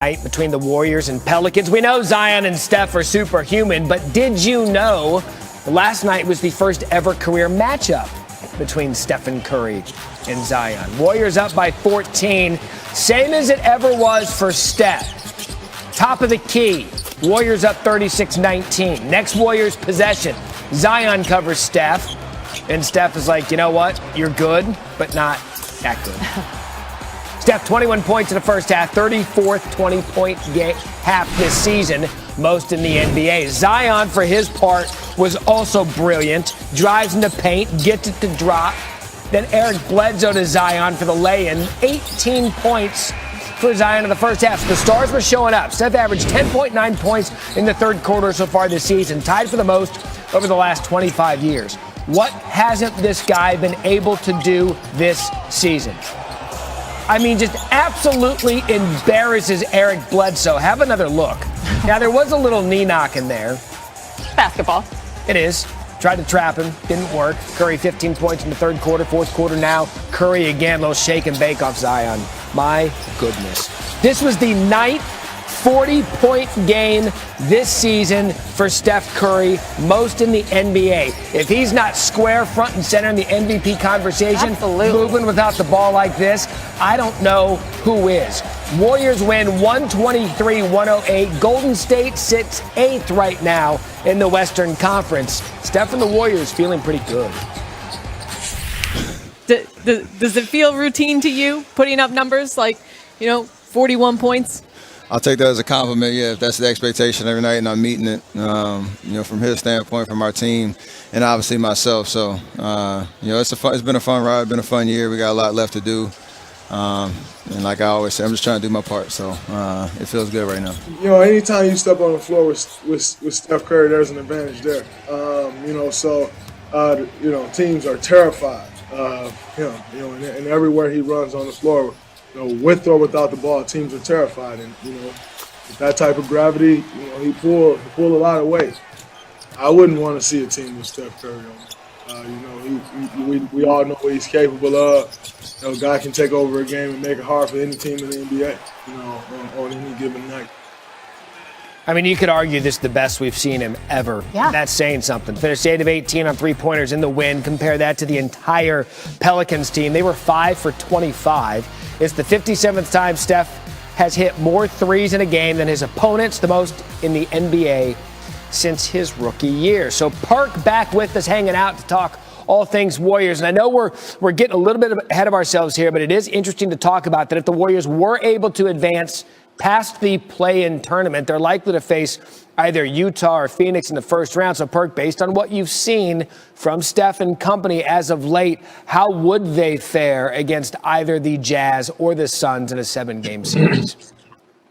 Night between the Warriors and Pelicans. We know Zion and Steph are superhuman, but did you know last night was the first ever career matchup between Stephen Curry and Zion? Warriors up by 14, same as it ever was for Steph. Top of the key, Warriors up 36-19. Next Warriors possession, Zion covers Steph, and Steph is like, you know what, you're good, but not that good. Steph, 21 points in the first half, 34th 20-point half this season, most in the NBA. Zion, for his part, was also brilliant. Drives in the paint, gets it to drop. Then Eric Bledsoe to Zion for the lay-in. 18 points for Zion in the first half. So the stars were showing up. Steph averaged 10.9 points in the third quarter so far this season, tied for the most over the last 25 years. What hasn't this guy been able to do this season? I mean, just absolutely embarrasses Eric Bledsoe. Have another look. Now, there was a little knee knock in there. Basketball. It is. Tried to trap him. Didn't work. Curry 15 points in the third quarter. Fourth quarter now. Curry again. Little shake and bake off Zion. My goodness. This was the ninth 40-point game this season for Steph Curry, most in the NBA. If he's not square front and center in the MVP conversation, moving without the ball like this, I don't know who is. Warriors win 123-108. Golden State sits 8th right now in the Western Conference. Steph and the Warriors feeling pretty good. Does it feel routine to you, putting up numbers like, 41 points? I'll take that as a compliment, yeah, if that's the expectation every night and I'm meeting it, from his standpoint, from our team, and obviously myself. So, it's been a fun ride, been a fun year. We got a lot left to do. And like I always say, I'm just trying to do my part. So it feels good right now. Anytime you step on the floor with Steph Curry, there's an advantage there. Teams are terrified of him, and everywhere he runs on the floor, with or without the ball, teams are terrified. And, with that type of gravity, he pull a lot of weight. I wouldn't want to see a team with Steph Curry on. We all know what he's capable of. A guy can take over a game and make it hard for any team in the NBA, on any given night. I mean, you could argue this is the best we've seen him ever. Yeah. That's saying something. Finished 8 of 18 on three-pointers in the win. Compare that to the entire Pelicans team. They were 5 for 25. It's the 57th time Steph has hit more threes in a game than his opponents, the most in the NBA since his rookie year. So Perk back with us, hanging out to talk all things Warriors. And I know we're getting a little bit ahead of ourselves here, but it is interesting to talk about that if the Warriors were able to advance past the play-in tournament, they're likely to face either Utah or Phoenix in the first round. So, Perk, based on what you've seen from Steph and company as of late, how would they fare against either the Jazz or the Suns in a 7-game series?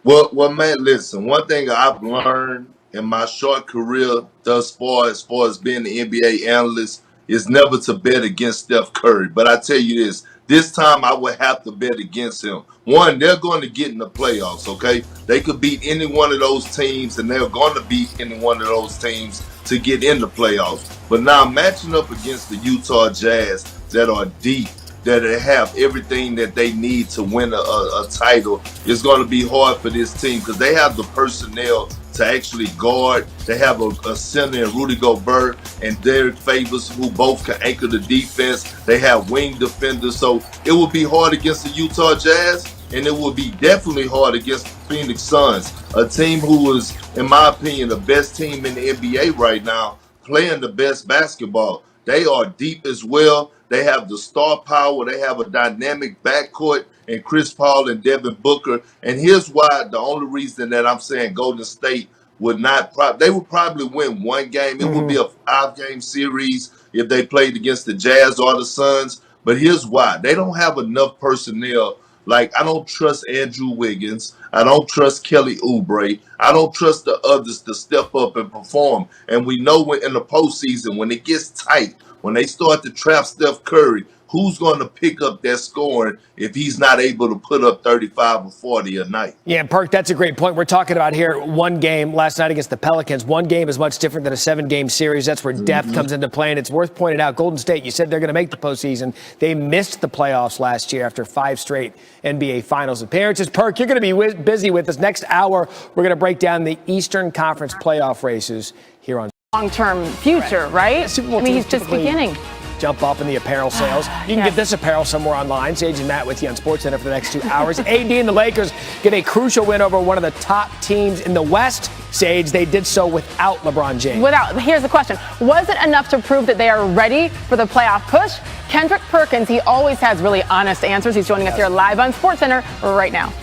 Well, man, listen, one thing I've learned in my short career thus far as being an NBA analyst is never to bet against Steph Curry. But I tell you this time I would have to bet against him. One, they're going to get in the playoffs, okay? They could beat any one of those teams, and they're going to beat any one of those teams to get in the playoffs. But now matching up against the Utah Jazz that are deep, that have everything that they need to win a title, is going to be hard for this team because they have the personnel to actually guard. They have a center in Rudy Gobert and Derek Favors who both can anchor the defense. They have wing defenders. So it will be hard against the Utah Jazz, and it will be definitely hard against the Phoenix Suns, a team who is, in my opinion, the best team in the NBA right now, playing the best basketball. They are deep as well. They have the star power. They have a dynamic backcourt and Chris Paul and Devin Booker. And here's why the only reason that I'm saying Golden State would not they would probably win one game. It would be a 5-game series if they played against the Jazz or the Suns. But here's why. They don't have enough personnel. Like, I don't trust Andrew Wiggins. I don't trust Kelly Oubre. I don't trust the others to step up and perform. And we know in the postseason, when it gets tight, when they start to trap Steph Curry, who's going to pick up that scoring if he's not able to put up 35 or 40 a night? Yeah, Perk, that's a great point. We're talking about here one game last night against the Pelicans. One game is much different than a 7-game series. That's where depth comes into play. And it's worth pointing out, Golden State, you said they're going to make the postseason. They missed the playoffs last year after 5 straight NBA Finals appearances. Perk, you're going to be busy with us. Next hour, we're going to break down the Eastern Conference playoff races here on long-term future, right? Yeah, I mean, he's just beginning. Jump up in the apparel sales. You can get this apparel somewhere online. Sage and Matt with you on SportsCenter for the next 2 hours. AD and the Lakers get a crucial win over one of the top teams in the West. Sage, they did so without LeBron James. Here's the question. Was it enough to prove that they are ready for the playoff push? Kendrick Perkins, he always has really honest answers. He's joining us here live on SportsCenter right now.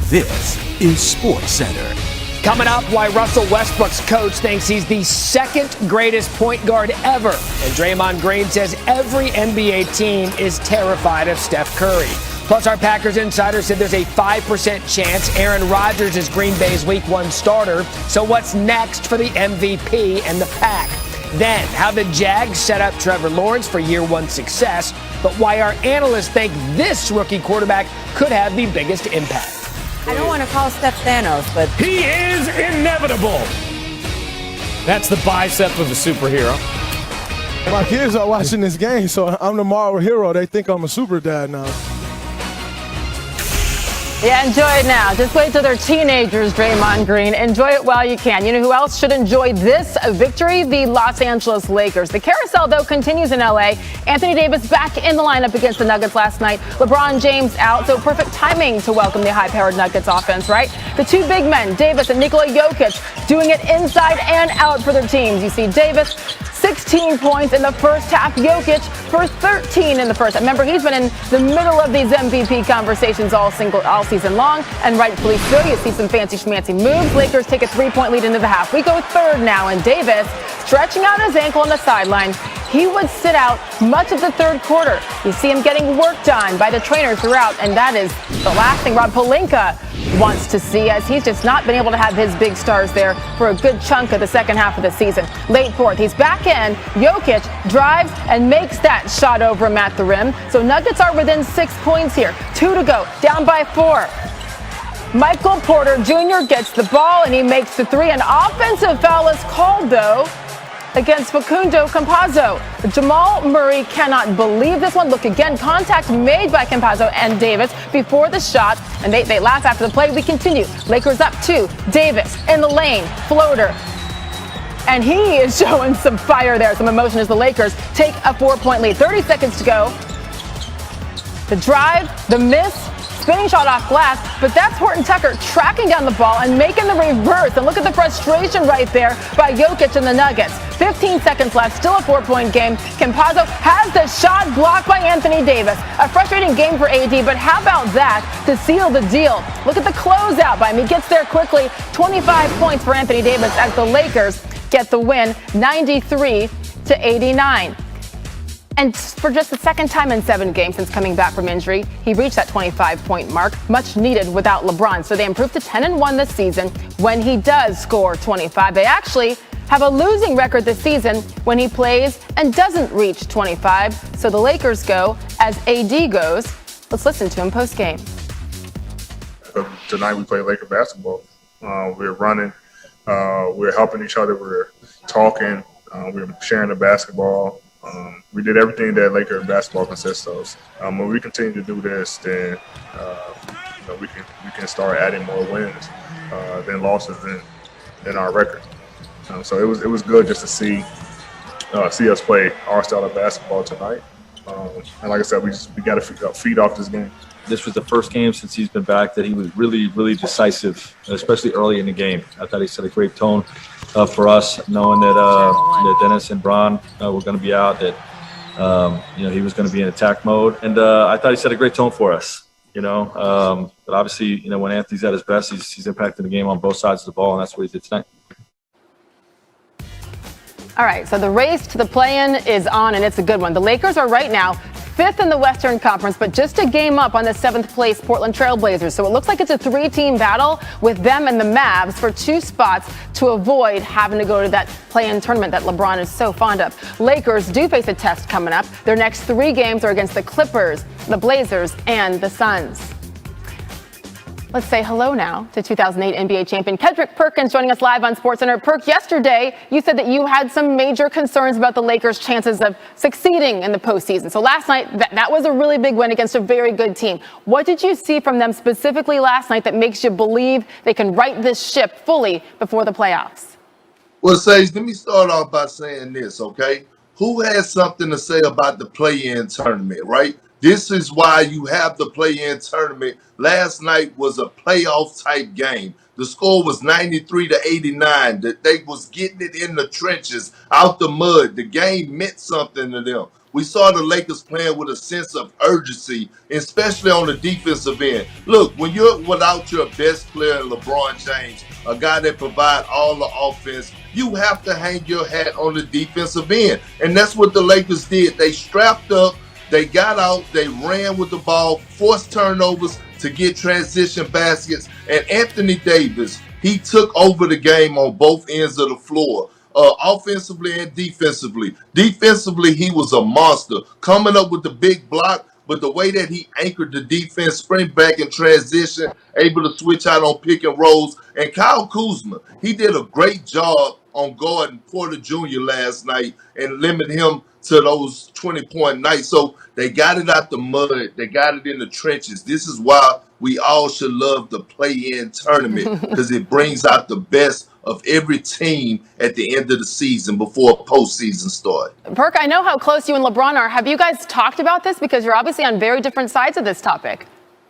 This is SportsCenter. Coming up, why Russell Westbrook's coach thinks he's the second greatest point guard ever. And Draymond Green says every NBA team is terrified of Steph Curry. Plus, our Packers insider said there's a 5% chance Aaron Rodgers is Green Bay's Week 1 starter. So what's next for the MVP and the Pack? Then, how the Jags set up Trevor Lawrence for year 1 success, but why our analysts think this rookie quarterback could have the biggest impact. I don't want to call Steph Thanos, but he is inevitable. That's the bicep of a superhero. My kids are watching this game, so I'm the Marvel hero. They think I'm a super dad now. Yeah, enjoy it now. Just wait till they're teenagers, Draymond Green. Enjoy it while you can. You know who else should enjoy this victory? The Los Angeles Lakers. The carousel, though, continues in L.A. Anthony Davis back in the lineup against the Nuggets last night. LeBron James out, so perfect timing to welcome the high-powered Nuggets offense, right? The two big men, Davis and Nikola Jokic, doing it inside and out for their teams. You see Davis, 16 points in the first half. Jokic for 13 in the first half. Remember, he's been in the middle of these MVP conversations all season long, and rightfully so. You see some fancy schmancy moves. Lakers take a 3-point lead into the half. We go third now, and Davis stretching out his ankle on the sideline. He would sit out much of the third quarter. You see him getting worked on by the trainer throughout, and that is the last thing Rob Pelinka wants to see, as he's just not been able to have his big stars there for a good chunk of the second half of the season. Late fourth, he's back in. Jokic drives and makes that shot over him at the rim. So Nuggets are within 6 points here. 2 to go, down by 4. Michael Porter Jr. gets the ball and he makes the 3. An offensive foul is called, though, against Facundo Campazzo. Jamal Murray cannot believe this one. Look again, contact made by Campazzo and Davis before the shot, and they laugh after the play. We continue. Lakers up 2. Davis in the lane, floater. And he is showing some fire there, some emotion as the Lakers take a 4-point lead. 30 seconds to go. The drive, the miss, spinning shot off glass, but that's Horton Tucker tracking down the ball and making the reverse. And look at the frustration right there by Jokic and the Nuggets. 15 seconds left, still a 4-point game. Campazzo has the shot blocked by Anthony Davis. A frustrating game for AD, but how about that to seal the deal? Look at the closeout by him. He gets there quickly. 25 points for Anthony Davis as the Lakers get the win, 93-89. And for just the second time in 7 games since coming back from injury, he reached that 25-point mark, much needed without LeBron. So they improved to 10-1 this season when he does score 25. They actually have a losing record this season when he plays and doesn't reach 25. So the Lakers go as AD goes. Let's listen to him post-game. Tonight we played Laker basketball. We're running. We're helping each other. We're talking. We're sharing the basketball. We did everything that Laker basketball consists of. When we continue to do this, then we can start adding more wins than losses in our record. So it was good just to see us play our style of basketball tonight. And like I said, we got to feed off this game. This was the first game since he's been back that he was really, really decisive, especially early in the game. I thought he set a great tone for us, knowing that Dennis and Bron were going to be out, that he was going to be in attack mode, and I thought he set a great tone for us. But obviously, when Anthony's at his best, he's impacting the game on both sides of the ball, and that's what he did tonight. All right, so the race to the play-in is on, and it's a good one. The Lakers are right now fifth in the Western Conference, but just a game up on the 7th place Portland Trail Blazers. So it looks like it's a 3-team battle with them and the Mavs for 2 spots to avoid having to go to that play-in tournament that LeBron is so fond of. Lakers do face a test coming up. Their next 3 games are against the Clippers, the Blazers, and the Suns. Let's say hello now to 2008 NBA champion Kendrick Perkins joining us live on SportsCenter. Perk, yesterday you said that you had some major concerns about the Lakers' chances of succeeding in the postseason. So last night, that was a really big win against a very good team. What did you see from them specifically last night that makes you believe they can right this ship fully before the playoffs? Well, Sage, let me start off by saying this, okay? Who has something to say about the play-in tournament, right? This is why you have the play-in tournament. Last night was a playoff type game. The score was 93-89. That they was getting it in the trenches, out the mud. The game meant something to them. We saw the Lakers playing with a sense of urgency, especially on the defensive end. Look, when you're without your best player, LeBron James, a guy that provides all the offense, you have to hang your hat on the defensive end. And that's what the Lakers did. They strapped up. They got out, they ran with the ball, forced turnovers to get transition baskets, and Anthony Davis, he took over the game on both ends of the floor, offensively and defensively. Defensively, he was a monster, coming up with the big block, but the way that he anchored the defense, sprint back in transition, able to switch out on pick and rolls, and Kyle Kuzma, he did a great job on guarding Porter Jr. last night and limit him to those 20-point nights. So they got it out the mud. They got it in the trenches. This is why we all should love the play-in tournament, because it brings out the best of every team at the end of the season before a postseason start. Perk, I know how close you and LeBron are. Have you guys talked about this? Because you're obviously on very different sides of this topic.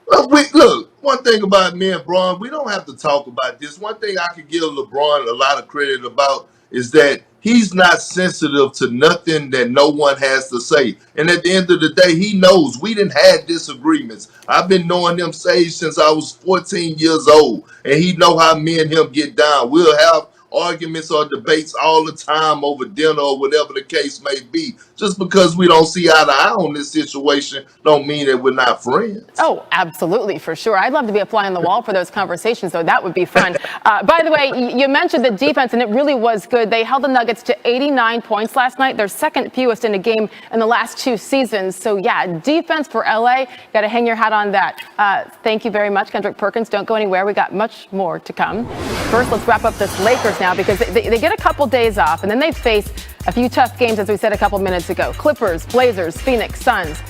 Look, one thing about me and LeBron, we don't have to talk about this. One thing I could give LeBron a lot of credit about is that he's not sensitive to nothing that no one has to say. And at the end of the day, he knows we didn't have disagreements. I've been knowing him Sage since I was 14 years old, and he know how me and him get down. We'll have arguments or debates all the time over dinner or whatever the case may be. Just because we don't see eye to eye on this situation don't mean that we're not friends. Oh, absolutely, for sure. I'd love to be a fly on the wall for those conversations, so that would be fun. By the way, you mentioned the defense, and it really was good. They held the Nuggets to 89 points last night, their second fewest in a game in the last 2 seasons. So, yeah, defense for LA, got to hang your hat on that. Thank you very much, Kendrick Perkins. Don't go anywhere. We got much more to come. First, let's wrap up this Lakers now, because they get a couple days off, and then they face a few tough games, as we said a couple minutes ago. Clippers, Blazers, Phoenix, Suns.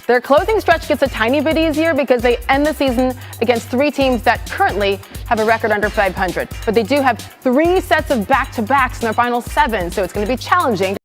Their closing stretch gets a tiny bit easier because they end the season against 3 teams that currently have a record under 500. But they do have 3 sets of back-to-backs in their final 7, so it's going to be challenging.